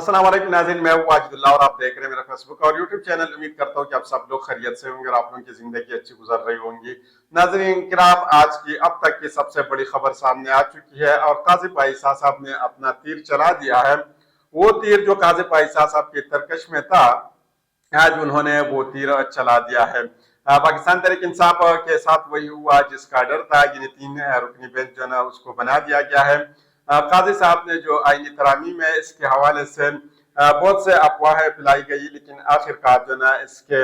अस्सलाम वालेकुम नाज़रीन, मैं हूं वाजिदुल्लाह और आप देख रहे हैं मेरा फेसबुक और यूट्यूब चैनल। उम्मीद करता हूं कि आप सब लोग खैरियत से होंगे और आप लोगों की जिंदगी अच्छी गुजर रही होंगी। नाज़रीन किराम, आज की अब तक की सबसे बड़ी खबर सामने आ चुकी है और काज़िम ईसा साहब ने अपना तीर चला दिया है। वो तीर जो काज़िम ईसा साहब की तरकश में था, आज उन्होंने वो तीर चला दिया है। पाकिस्तान तहरीक इंसाफ के साथ वही हुआ जिसका डर था। यानी 3 रुकनी बेंच जो है ना उसको बना दिया गया है। काजी साहब ने जो आईनी तरामीम है इसके हवाले से बहुत से अफवाहें फैलाई गई, लेकिन आखिरकार जो ना इसके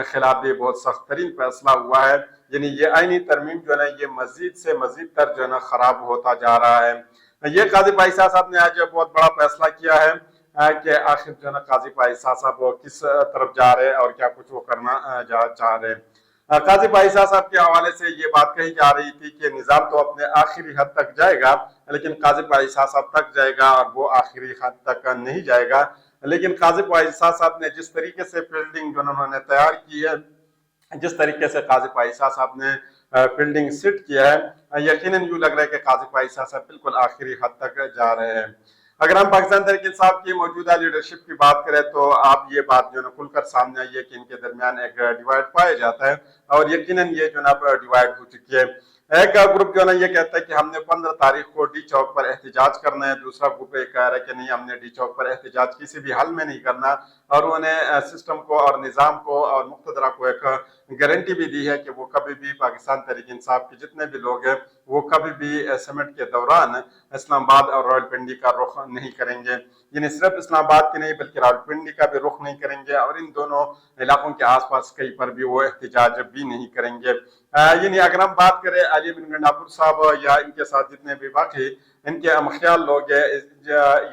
खिलाफ भी बहुत सख्त तरीन फैसला हुआ है। यानी ये आईनी तरमीम जो है ना ये मजीद से मजीद तर जो है ना खराब होता जा रहा है। ये काजी ईसा साहब ने आज बहुत बड़ा फैसला किया है कि आखिर जो है ना काजी ईसा साहब वो किस तरफ जा रहे हैं और क्या कुछ वो करना चाह रहे हैं। काजी ईसा साहब के हवाले से ये बात कही जा रही थी कि निज़ाम तो अपने आखिरी हद तक जाएगा, लेकिन काजी ईसा साहब तक जाएगा और वो आखिरी हद तक नहीं जाएगा। लेकिन काजी ईसा साहब ने जिस तरीके से फील्डिंग जो उन्होंने तैयार की है, जिस तरीके से काजी ईसा साहब ने फील्डिंग सेट किया है, यकीनन यूं लग रहा है कि काजी ईसा साहब बिल्कुल आखिरी हद तक जा रहे हैं। अगर हम पाकिस्तान तहरीक इंसाफ की मौजूदा लीडरशिप की बात करें तो आप ये बात जो है खुलकर सामने आई है कि इनके दरमियान एक डिवाइड पाया जाता है और यकीनन ये जो है डिवाइड हो चुकी है। एक ग्रुप जो है ना ये कहता है कि हमने 15 तारीख को डी चौक पर एहतजाज करना है, दूसरा ग्रुप एक कह रहा है कि नहीं, हमने डी चौक पर एहतजाज किसी भी हाल में नहीं करना। और उन्होंने सिस्टम को और निज़ाम को और मुक़्तदरा को एक गारंटी भी दी है कि वो कभी भी पाकिस्तान तहरीक इंसाफ के जितने भी लोग हैं वो कभी भी समिट के दौरान इस्लामाबाद और रावलपिंडी का रुख नहीं करेंगे। यानी सिर्फ इस्लामाबाद की नहीं बल्कि रावलपिंडी का भी रुख नहीं करेंगे और इन दोनों इलाकों के आसपास कहीं पर भी वो एहतजाज भी नहीं करेंगे। यानी अगर हम बात करें अली बिन गंडापुर साहब या इनके साथ जितने भी बाकी इनके अमख्याल लोग हैं,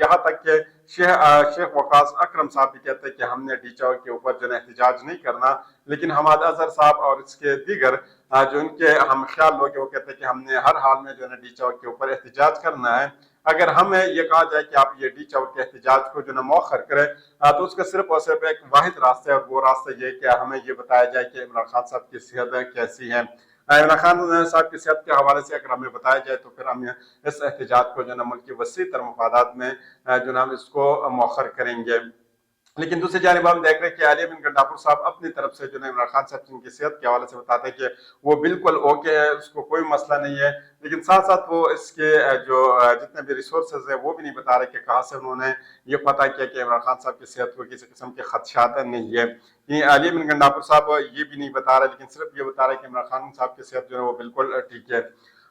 यहाँ तक के शेख वकास अकरम साहब भी कहते हैं कि हमने डी चौक के ऊपर जो है एहतजाज नहीं करना, लेकिन हमाद अजहर साहब और इसके दीगर जो इनके हम ख्याल लोग वो कहते हैं कि हमने हर हाल में जो है डी चौक के ऊपर एहतजाज करना है। अगर हमें ये कहा जाए कि आप ये डी चौक के एहतजाज को जो है मौखर करें तो उसका सिर्फ और सिर्फ एक वाहिद रास्ता है और वो रास्ता ये कि हमें ये बताया जाए कि इमरान खान साहब की सेहत कैसी है। इमरान खान साहब की सेहत के हवाले से अगर हमें बताया जाए तो फिर हम इस एहतजाज को जो है मुल्क की वसी तर मफादात में जो है हम इसको मौखर करेंगे। लेकिन दूसरी जानिब हम देख रहे हैं कि अली बिन गंडापुर साहब अपनी तरफ से जो है इमरान खान साहब की सेहत के हवाले से बताते हैं कि वो बिल्कुल ओके है, उसको कोई मसला नहीं है। लेकिन साथ साथ वो इसके जो जितने भी रिसोर्सेज है वो भी नहीं बता रहे कि कहाँ से उन्होंने ये पता किया कि इमरान खान साहब की सेहत को किसी किस्म के खदशात नहीं है। ये अली बिन गंडापुर साहब ये भी नहीं बता रहे, लेकिन सिर्फ ये बता रहे कि इमरान खान साहब की सेहत जो है वो बिल्कुल ठीक है।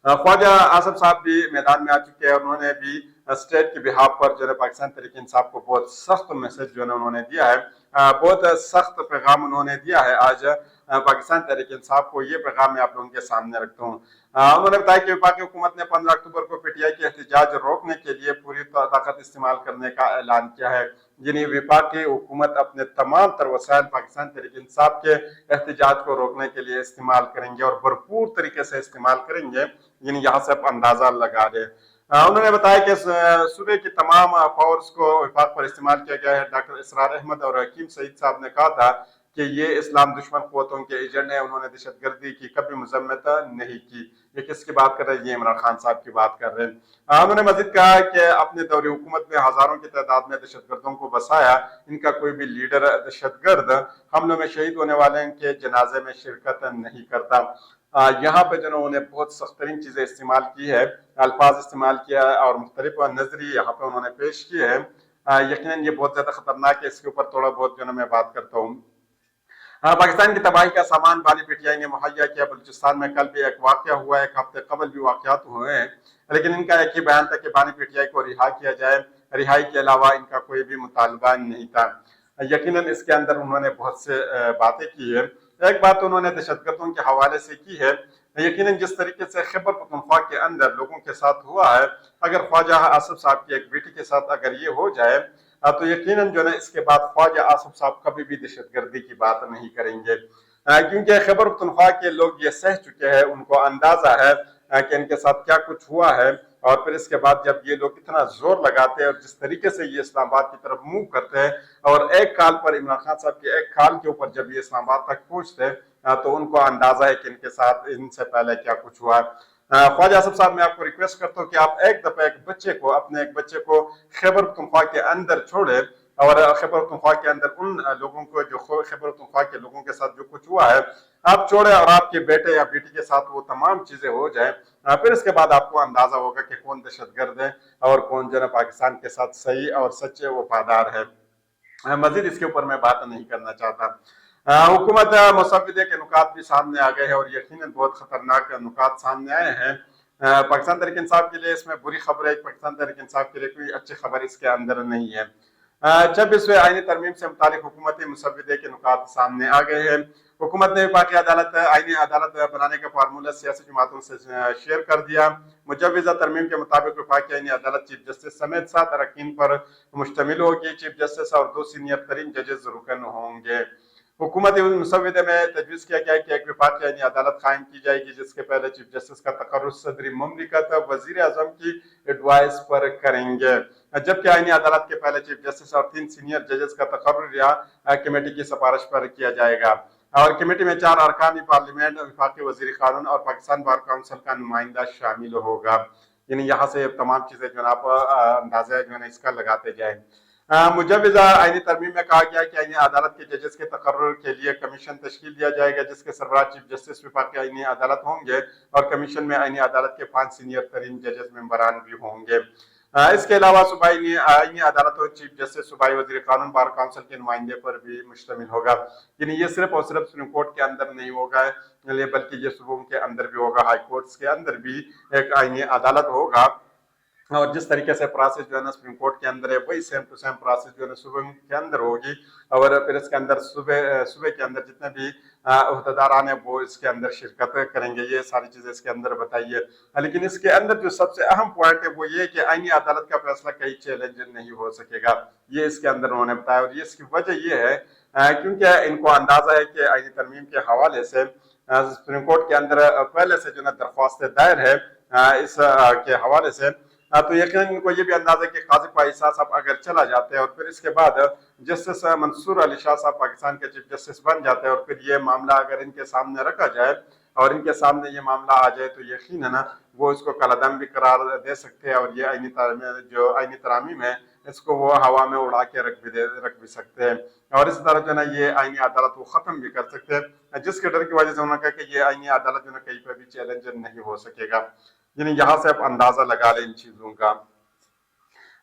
ख्वाजा आसफ साहब भी मैदान में आ चुके हैं, उन्होंने भी स्टेट के बिहाफ पर जो है पाकिस्तान तहरीक इंसाफ को बहुत सख्त मैसेज जो है उन्होंने दिया है, बहुत सख्त पैगाम उन्होंने दिया है। आज पाकिस्तान तहरीक इंसाफ को ये पैगाम मैं आप लोगों के सामने रखता हूँ। उन्होंने बताया कि वफाकी हुकूमत ने 15 अक्टूबर को पीटीआई के एहतजाज रोकने के लिए पूरी ताकत इस्तेमाल करने का ऐलान किया है। यानी वफाकी हुकूमत अपने तमाम तर वसाइल पाकिस्तान तहरीक इंसाफ के एहतजाज को रोकने के लिए इस्तेमाल करेंगे और भरपूर तरीके से इस्तेमाल करेंगे। यानी यहाँ से आप अंदाजा लगा दें। उन्होंने बताया कि सूबे की तमाम फोर्स को विफाक पर इस्तेमाल किया गया है। डॉक्टर इसरार अहमद और हकीम सईद साहब ने कहा था कि ये इस्लाम दुश्मन क़ुव्वतों के एजेंट है, उन्होंने दहशतगर्दी की कभी मजम्मत नहीं की। ये किसकी बात कर रहे हैं? ये इमरान खान साहब की बात कर रहे हैं। उन्होंने मजीद कहा कि अपने दौरे हुकूमत में हजारों की तादाद में दहशतगर्दों को बसाया, इनका कोई भी लीडर दहशतगर्द हमलों में शहीद होने वाले के जनाजे में शिरकत नहीं करता। यहाँ पे जो उन्होंने बहुत सख्त तरीन चीजें इस्तेमाल की है, अल्फाज इस्तेमाल किया है और मुख्तलिफ नजरिए यहाँ पे उन्होंने पेश किए हैं। यकीनन ये बहुत ज्यादा खतरनाक है। इसके ऊपर थोड़ा बहुत जो मैं बात करता हूँ। पाकिस्तान की तबाही का सामान बानी पीटीआई ने मुहैया किया। बलूचिस्तान में कल भी एक वाकया हुआ है, एक हफ्ते कबल भी वाकयात हुए हैं, लेकिन इनका एक ही बयान था कि बानी पीटीआई को रिहा किया जाए। रिहाई के अलावा इनका कोई भी मुतालबा नहीं था। यकीनन इसके अंदर उन्होंने बहुत से बातें की है। एक बात उन्होंने दहशतगर्दों के हवाले से की है। यकीनन जिस तरीके से खैबर पख्तूनख्वा के अंदर लोगों के साथ हुआ है, अगर ख्वाजा आसिफ साहब की एक बेटी के साथ अगर ये हो जाए तो यकीनन जो है इसके बाद ख्वाजा आसिफ साहब कभी भी दहशतगर्दी की बात नहीं करेंगे, क्योंकि खैबर पख्तूनख्वा के लोग ये सह चुके हैं, उनको अंदाजा है कि इनके साथ क्या कुछ हुआ है। और फिर इसके बाद जब ये लोग इतना जोर लगाते हैं और जिस तरीके से ये इस्लामाबाद की तरफ मूव करते हैं और एक काल पर इमरान खान साहब के एक काल के ऊपर जब ये इस्लामाबाद तक पहुंचते हैं तो उनको अंदाजा है कि इनके साथ इनसे पहले क्या कुछ हुआ है। ख्वाजा आसिफ साहब, मैं आपको रिक्वेस्ट करता हूँ कि आप एक दफा अपने एक बच्चे को खैबर पख्तूनख्वा के अंदर छोड़े اور خیبر پختونخوا کے اندر ان لوگوں کو جو خیبر پختونخوا کے لوگوں کے ساتھ جو کچھ ہوا ہے آپ چھوڑیں اور آپ کے بیٹے یا بیٹی کے ساتھ وہ تمام چیزیں ہو جائیں، پھر اس کے بعد آپ کو اندازہ ہوگا کہ کون دہشت گرد ہے اور کون جو ہے پاکستان کے ساتھ صحیح اور سچے وفادار ہے۔ مزید اس کے اوپر میں بات نہیں کرنا چاہتا۔ حکومت مسودے کے نکات بھی سامنے آ گئے ہیں اور یقیناً بہت خطرناک نکات سامنے آئے ہیں۔ پاکستان تحریک انصاف کے لیے اس میں بری خبر ہے، پاکستان تحریک انصاف کے لیے کوئی اچھی خبر اس کے اندر نہیں ہے۔ 26ویں آئینی ترمیم سے متعلق حکومتی مسودے کے نکات سامنے آ گئے ہیں۔ حکومت نے وفاقی عدالت آئینی عدالت بنانے کا فارمولہ سیاسی جماعتوں سے شیئر کر دیا۔ مجوزہ ترمیم کے مطابق وفاقی آئینی عدالت چیف جسٹس سمیت 7 اراکین پر مشتمل ہوگی۔ چیف جسٹس اور 2 سینئر ترین ججز رکن ہوں گے۔ حکومتی مسودے میں تجویز کیا گیا ہے کہ ایک وفاقی آئینی عدالت قائم کی جائے گی جس کے پہلے چیف جسٹس کا تقرر صدر مملکت وزیر اعظم کی ایڈوائس پر کریں گے، جبکہ آئینی عدالت کے پہلے چیف جسٹس اور 3 سینئر ججز کا تقرر یا کمیٹی کی سفارش پر کیا جائے گا، اور کمیٹی میں 4 ارکان پارلیمنٹ، وفاقی وزیر قانون اور پاکستان بار کونسل کا نمائندہ شامل ہوگا۔ یعنی یہاں سے تمام چیزیں جو ہے آپ اندازہ جو ہے اس کا لگاتے جائیں۔ مجوزہ آئینی ترمیم میں کہا گیا کہ آئینی عدالت کے ججز کے تقرر کے لیے کمیشن تشکیل دیا جائے گا جس کے سربراہ چیف جسٹس وفاقی آئینی عدالت ہوں گے، اور کمیشن میں آئینی عدالت کے 5 سینئر ترین ججز ممبران بھی ہوں گے۔ اس کے علاوہ صوبائی آئینی عدالت اور چیف جسٹس صوبائی وزیر قانون بار کونسل کے نمائندے پر بھی مشتمل ہوگا۔ یعنی یہ صرف اور صرف سپریم کورٹ کے اندر نہیں ہوگا بلکہ یہ صوبوں کے اندر بھی ہوگا، ہائی کورٹس کے اندر بھی ایک آئینی عدالت ہوگا، اور جس طریقے سے پروسیس جو ہے نا سپریم کورٹ کے اندر ہے وہی سیم ٹو سیم پروسیس جو ہے صوبے کے اندر ہوگی، اور پھر اس کے اندر صوبے کے اندر جتنے بھی عہدیداران ہیں وہ اس کے اندر شرکت کریں گے۔ یہ ساری چیزیں اس کے اندر بتائیے، لیکن اس کے اندر جو سب سے اہم پوائنٹ ہے وہ یہ کہ آئینی عدالت کا فیصلہ کئی چیلنج نہیں ہو سکے گا، یہ اس کے اندر انہوں نے بتایا، اور یہ اس کی وجہ یہ ہے کیونکہ ان کو اندازہ ہے کہ آئینی ترمیم کے حوالے سے سپریم کورٹ کے اندر پہلے سے جو ہے درخواست دائر ہے اس کے حوالے سے، تو یقیناً ان کو یہ بھی اندازہ ہے کہ قاضی فائز صاحب اگر چلا جاتے ہیں اور پھر اس کے بعد جسٹس منصور علی شاہ صاحب پاکستان کے چیف جسٹس بن جاتے ہیں، اور پھر یہ معاملہ اگر ان کے سامنے رکھا جائے اور ان کے سامنے یہ معاملہ آ جائے تو یقیناً وہ اس کو کالعدم بھی قرار دے سکتے ہیں، اور یہ آئینی ترامیم ہے اس کو وہ ہوا میں اڑا کے رکھ بھی سکتے ہیں، اور اس طرح جو ہے نا یہ آئینی عدالت وہ ختم بھی کر سکتے ہیں، جس کے ڈر کی وجہ سے انہوں نے کہا کہ یہ آئینی عدالت جو ہے کہیں پہ بھی چیلنج نہیں ہو سکے گا۔ یعنی یہاں سے آپ اندازہ لگا لیں ان چیزوں کا۔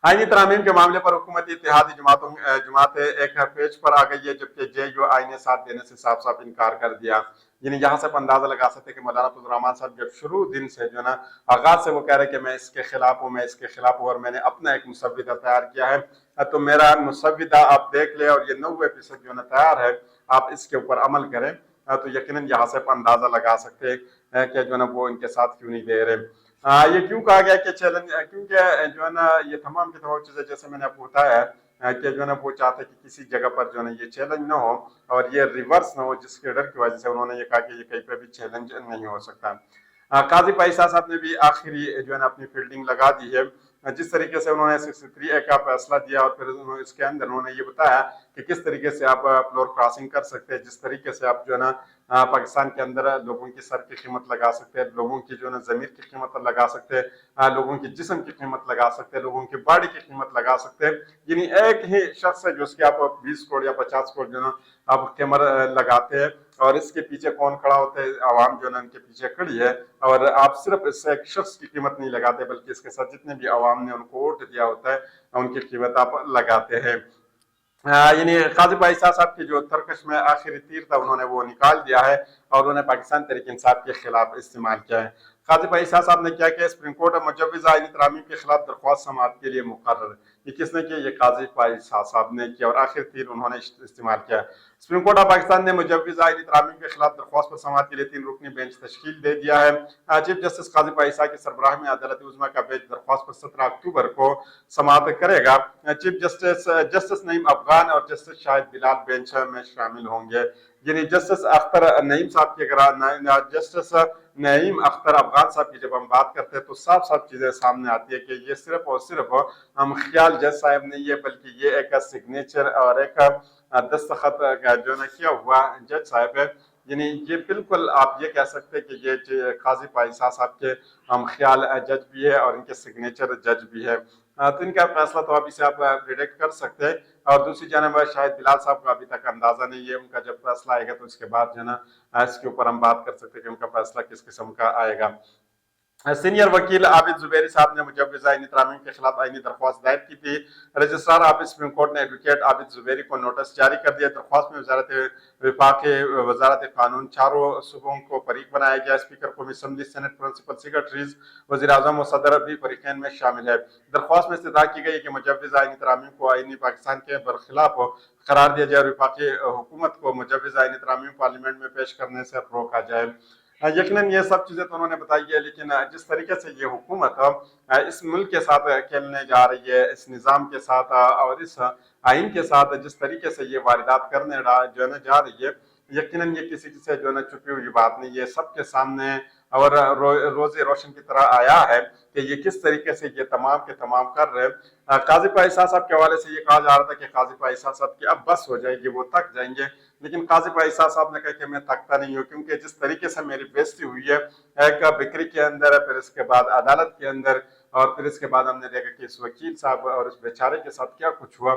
آئینی ترامیم کے معاملے پر حکومتی اتحادی جماعتیں ایک پیج پر آ گئی ہے، جبکہ جے یو آئی نے ساتھ دینے سے صاف صاف انکار کر دیا۔ یعنی یہاں سے آپ اندازہ لگا سکتے کہ مولانا فضل الرحمان صاحب جب شروع دن سے جو ہے نا آغاز سے وہ کہہ رہے کہ میں اس کے خلاف ہوں، میں اس کے خلاف ہوں، اور میں نے اپنا ایک مسودہ تیار کیا ہے، تو میرا مسودہ آپ دیکھ لیں اور یہ 90% جو ہے نا تیار ہے، آپ اس کے اوپر عمل کریں، تو یقیناً یہاں سے آپ اندازہ لگا سکتے ہیں کہ جو ہے نا وہ ان کے ساتھ کیوں نہیں دے رہے۔ یہ کیوں کہا گیا کہ چیلنج، کیونکہ جو ہے نا یہ تمام کی تمام چیزیں جیسے میں نے آپ کو بتایا ہے کہ جو ہے نا وہ چاہتے کہ کسی جگہ پر جو ہے نا یہ چیلنج نہ ہو اور یہ ریورس نہ ہو، جس کے ڈر کی وجہ سے انہوں نے یہ کہا کہ یہ کہیں پہ بھی چیلنج نہیں ہو سکتا۔ قاضی فائز صاحب نے بھی آخری جو ہے نا اپنی فیلڈنگ لگا دی ہے، جس طریقے سے انہوں نے 63A کا فیصلہ دیا، اور پھر اس کے اندر انہوں نے یہ بتایا کہ کس طریقے سے آپ فلور کراسنگ کر سکتے ہیں، جس طریقے سے آپ جو ہے نا پاکستان کے اندر لوگوں کی سر کی قیمت لگا سکتے ہیں، لوگوں کی جو ہے نا ضمیر کی قیمت لگا سکتے ہیں، لوگوں کی جسم کی قیمت لگا سکتے ہیں، لوگوں کی باڈی کی قیمت لگا سکتے ہیں۔ یعنی ایک ہی شخص ہے جو اس کے آپ 20 کروڑ یا 50 کروڑ جو ہے نا آپ قیمت لگاتے ہیں، اور اس کے پیچھے کون کھڑا ہوتا ہے؟ عوام جو ہے نا ان کے پیچھے کھڑی ہے، اور آپ صرف اس سے ایک شخص کی قیمت نہیں لگاتے بلکہ اس کے ساتھ جتنے بھی عوام نے ان کو ووٹ دیا ہوتا ہے ان کی قیمت آپ لگاتے ہیں۔ یعنی قاضی فائز صاحب کی جو ترکش میں آخری تیر تھا انہوں نے وہ نکال دیا ہے، اور انہوں نے پاکستان تحریک انصاف کے خلاف استعمال کیا ہے۔ قاضی فائز صاحب نے کیا کہ سپریم کورٹ مجوزہ آئینی ترامیم کے خلاف درخواست سماعت کے لیے مقرر، یہ کس نے کیا؟ یہ قاضی فائز صاحب نے کیا، اور آخر تیر انہوں نے استعمال کیا۔ سپریم کورٹ آف پاکستان نے مجوزہ آئینی ترامیم کے خلاف درخواست پر سماعت کے لیے 3 رکنی بینچ تشکیل دے دیا ہے۔ چیف جسٹس قاضی فائز صاحب کی سربراہی میں عدالت عظمیٰ کا بینچ درخواست پر 17 اکتوبر کو سماعت کرے گا۔ چیف جسٹس نعیم افغان اور جسٹس شاہد بلال بینچ میں شامل ہوں گے۔ یعنی جسٹس اختر نعیم صاحب کی جسٹس نعیم اختر افغان صاحب کی جب ہم بات کرتے ہیں تو صاف صاف چیزیں سامنے آتی ہے کہ یہ صرف اور صرف ہم خیال جج صاحب نہیں ہے، بلکہ یہ ایک سگنیچر اور ایک دستخط جو ہے کیا ہوا جج صاحب ہے۔ یعنی یہ بالکل آپ یہ کہہ سکتے ہیں کہ یہ قاضی فائز صاحب کے ہم خیال جج بھی ہے اور ان کے سگنیچر جج بھی ہے، تو ان کا فیصلہ تو ابھی سے آپ پریڈکٹ کر سکتے ہیں और दूसरी जानब शायद बिलाल साहब का अभी तक अंदाजा नहीं है, उनका जब फैसला आएगा तो उसके बाद जो है ना इसके ऊपर हम बात कर सकते हैं कि उनका फैसला किस किस्म का आएगा। सीनियर वकील आबिद जुबैरी साहब ने मुजव्वज़ा आईनी तरामीम के खिलाफ आईनी दरख्वास्त दायर की थी। रजिस्ट्रार ऑफिस सुप्रीम कोर्ट ने एडवोकेट आबिद जुबैरी को नोटिस जारी कर दिया। दरख्वास्त में विफाक वजारत कानून चारों सूबों को फरीक बनाया गया। स्पीकर कौमी असम्बली, सेनेट, प्रिंसिपल सेक्रेटरीज, वज़ीर आज़म और सदर भी फरीकैन में शामिल है। दरख्वास्त में इस्तदा की गई कि मुजव्वज़ा आईनी तरामीम को आईनी पाकिस्तान के बरखिलाफ करार दिया जाए और विफाकी हुकूमत को मुजव्वज़ा आईनी तरामीम पार्लियामेंट में पेश करने से रोका जाए। यकीनन ये सब चीज़ें तो उन्होंने बताई है, लेकिन जिस तरीके से ये हुकूमत इस मुल्क के साथ खेलने जा रही है, इस निज़ाम के साथ और इस आइन के साथ जिस तरीके से ये वारदात करने जो है ना जा रही है, यकीनन ये किसी से जो है ना छुपी हुई बात नहीं है, सबके सामने और रोज़े रोशन की तरह आया है कि ये किस तरीके से ये तमाम के तमाम कर रहे हैं। काजी पाइसा साहब के हवाले से ये कहा जा रहा था कि काजी पाइसा साहब की अब बस हो जाएगी, वो थक जाएंगे, लेकिन काजी पाइसा साहब ने कहा कि मैं थकता नहीं हूँ, क्योंकि जिस तरीके से मेरी बेइज्जती हुई है एक बिक्री के अंदर, फिर इसके बाद अदालत के अंदर, और फिर इसके बाद हमने देखा कि इस वकील साहब और उस बेचारे के साथ क्या कुछ हुआ।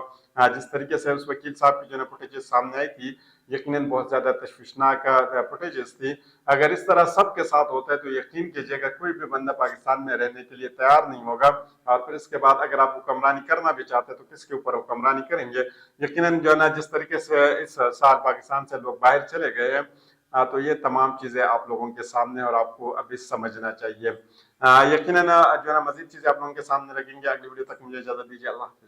जिस तरीके से उस वकील साहब की जो है फुटेजेस सामने आई थी, यकीनन बहुत ज्यादा तशवीशनाक फुटेजेस थी। अगर इस तरह सबके साथ होता है तो यकीन कीजिएगा कोई भी बंदा पाकिस्तान में रहने के लिए तैयार नहीं होगा। और फिर इसके बाद अगर आप हुक्मरानी करना भी चाहते हैं तो किसके ऊपर हुक्मरानी करेंगे। यकीनन जो है ना जिस तरीके से इस साल पाकिस्तान से लोग बाहर चले गए हैं, तो ये तमाम चीजें आप लोगों के सामने और आपको अभी समझना चाहिए। यकीनन जो है ना मजीद चीजें आप लोगों के सामने रखेंगे। अगली वीडियो तक मुझे इजाजत दीजिए। अल्लाह हाफिज।